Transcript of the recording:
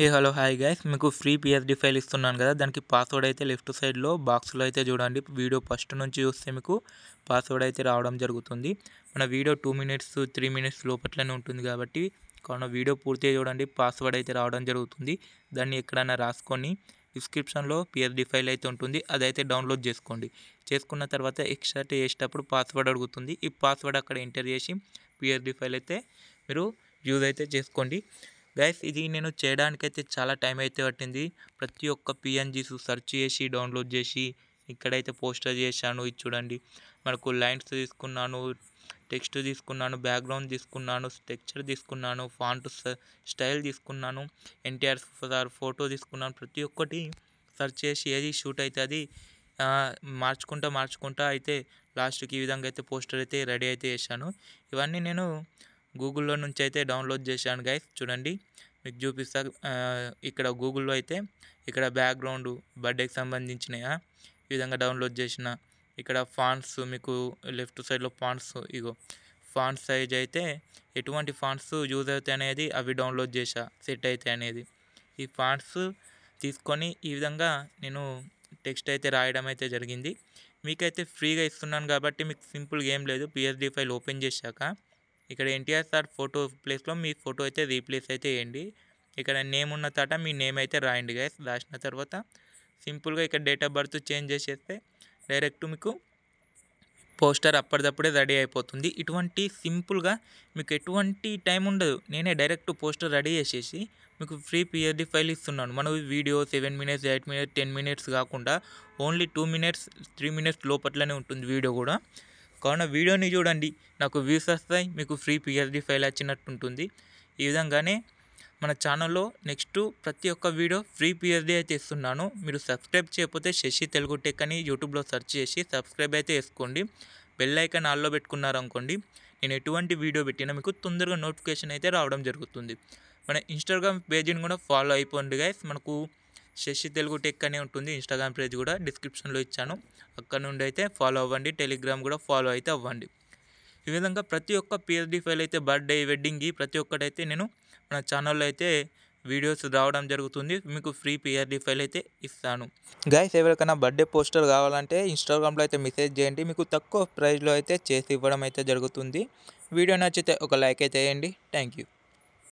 Hello hi guys, మీకు free PSD file ఇస్తున్నాను కదా. దానికి పాస్వర్డ్ అయితే లెఫ్ట్ సైడ్లో బాక్స్లో అయితే చూడండి. వీడియో ఫస్ట్ నుంచి చూస్తే మీకు పాస్వర్డ్ అయితే రావడం జరుగుతుంది. మన వీడియో 2 మినిట్స్ 3 మినిట్స్ లోపట్లోనే ఉంటుంది కాబట్టి కావున వీడియో పూర్తిగా చూడండి. పాస్వర్డ్ అయితే రావడం జరుగుతుంది. దాన్ని ఎక్కడైనా రాసుకొని డిస్క్రిప్షన్లో పిఎస్డి ఫైల్ అయితే ఉంటుంది, అదైతే డౌన్లోడ్ చేసుకోండి. చేసుకున్న తర్వాత ఎక్స్ట్రాక్ట్ చేసేటప్పుడు పాస్వర్డ్ అడుగుతుంది. ఈ పాస్వర్డ్ అక్కడ ఎంటర్ చేసి పిఎస్డి ఫైల్ అయితే మీరు యూజ్ అయితే చేసుకోండి. గైస్, ఇది నేను చేయడానికైతే చాలా టైం అయితే పట్టింది. ప్రతి ఒక్క పిఎన్జీస్ సెర్చ్ చేసి డౌన్లోడ్ చేసి ఇక్కడైతే పోస్టర్ చేశాను. ఇది చూడండి, మనకు లైన్స్ తీసుకున్నాను, టెక్స్ట్ తీసుకున్నాను, బ్యాక్గ్రౌండ్ తీసుకున్నాను, టెక్స్చర్ తీసుకున్నాను, ఫాంట్ స్టైల్ తీసుకున్నాను, ఎన్టీఆర్ సార్ ఫోటో తీసుకున్నాను. ప్రతి ఒక్కటి సెర్చ్ చేసి ఏది షూట్ అయితే అది మార్చుకుంటా అయితే లాస్ట్కి ఈ విధంగా అయితే పోస్టర్ అయితే రెడీ అయితే చేశాను. ఇవన్నీ నేను గూగుల్లో నుంచి అయితే డౌన్లోడ్ చేశాను గైస్. చూడండి, మీకు చూపిస్తా. ఇక్కడ గూగుల్లో అయితే ఇక్కడ బ్యాక్గ్రౌండ్ బర్త్డేకి సంబంధించినవి ఈ విధంగా డౌన్లోడ్ చేసిన. ఇక్కడ ఫాంట్స్ మీకు లెఫ్ట్ సైడ్లో ఫాంట్స్, ఇగో ఫాంట్ సైజ్ అయితే ఎటువంటి ఫాంట్స్ యూజ్ అవుతాయి అనేది అవి డౌన్లోడ్ చేసా, సెట్ అవుతాయి అనేది. ఈ ఫాంట్స్ తీసుకొని ఈ విధంగా నేను టెక్స్ట్ అయితే రాయడం అయితే జరిగింది. మీకైతే ఫ్రీగా ఇస్తున్నాను కాబట్టి మీకు సింపుల్గా ఏం లేదు. పిఎస్డి ఫైల్ ఓపెన్ చేశాక ఇక్కడ ఎన్టీఆర్ సార్ ఫోటో ప్లేస్లో మీ ఫోటో అయితే రీప్లేస్ అయితే చేయండి. ఇక్కడ నేమ్ ఉన్న తాట మీ నేమ్ అయితే రాయండి గైస్. రాసిన తర్వాత సింపుల్గా ఇక్కడ డేట్ ఆఫ్ బర్త్ చేంజ్ చేసేస్తే డైరెక్ట్ మీకు పోస్టర్ అప్పటిదప్పుడే రెడీ అయిపోతుంది. ఇటువంటి సింపుల్గా మీకు ఎటువంటి టైం ఉండదు. నేనే డైరెక్ట్ పోస్టర్ రెడీ చేసేసి మీకు ఫ్రీ పిఎస్డి ఫైల్ ఇస్తున్నాను. మన వీడియో 7 మినిట్స్ 8 మినిట్స్ 10 మినిట్స్ కాకుండా ఓన్లీ 2 మినిట్స్ 3 మినిట్స్ లోపట్లోనే ఉంటుంది వీడియో కూడా. కావున వీడియోని చూడండి, నాకు వ్యూస్ వస్తాయి, మీకు ఫ్రీ పిఎస్డి ఫైల్ వచ్చినట్టు ఉంటుంది. ఈ విధంగానే మన ఛానల్లో నెక్స్ట్ ప్రతి ఒక్క వీడియో ఫ్రీ పిఎస్డి అయితే ఇస్తున్నాను. మీరు సబ్స్క్రైబ్ చేయకపోతే శశి తెలుగు టెక్ అని యూట్యూబ్లో సెర్చ్ చేసి సబ్స్క్రైబ్ అయితే చేసుకోండి. బెల్ ఐకాన్ ఆల్లో పెట్టుకున్నారనుకోండి, నేను ఎటువంటి వీడియో పెట్టినా మీకు తొందరగా నోటిఫికేషన్ అయితే రావడం జరుగుతుంది. మన ఇన్స్టాగ్రామ్ పేజీని కూడా ఫాలో అయిపోండి గైస్. మనకు శశి తెలుగు టెక్ అనే ఉంటుంది. ఇన్స్టాగ్రామ్ పేజ్ కూడా డిస్క్రిప్షన్లో ఇచ్చాను, అక్కడ నుండి అయితే ఫాలో అవ్వండి. టెలిగ్రామ్ కూడా ఫాలో అయితే అవ్వండి. ఈ విధంగా ప్రతి ఒక్క పిఎస్డి ఫైల్ అయితే బర్త్డే వెడ్డింగ్కి ప్రతి ఒక్కటైతే నేను మన ఛానల్లో అయితే వీడియోస్ రావడం జరుగుతుంది. మీకు ఫ్రీ పిఎస్డి ఫైల్ అయితే ఇస్తాను గైస్. ఎవరికైనా బర్త్డే పోస్టర్ కావాలంటే ఇన్స్టాగ్రామ్లో అయితే మెసేజ్ చేయండి, మీకు తక్కువ ప్రైస్లో అయితే చేసి ఇవ్వడం అయితే జరుగుతుంది. వీడియో నచ్చితే ఒక లైక్ అయితే వేయండి. Thank you.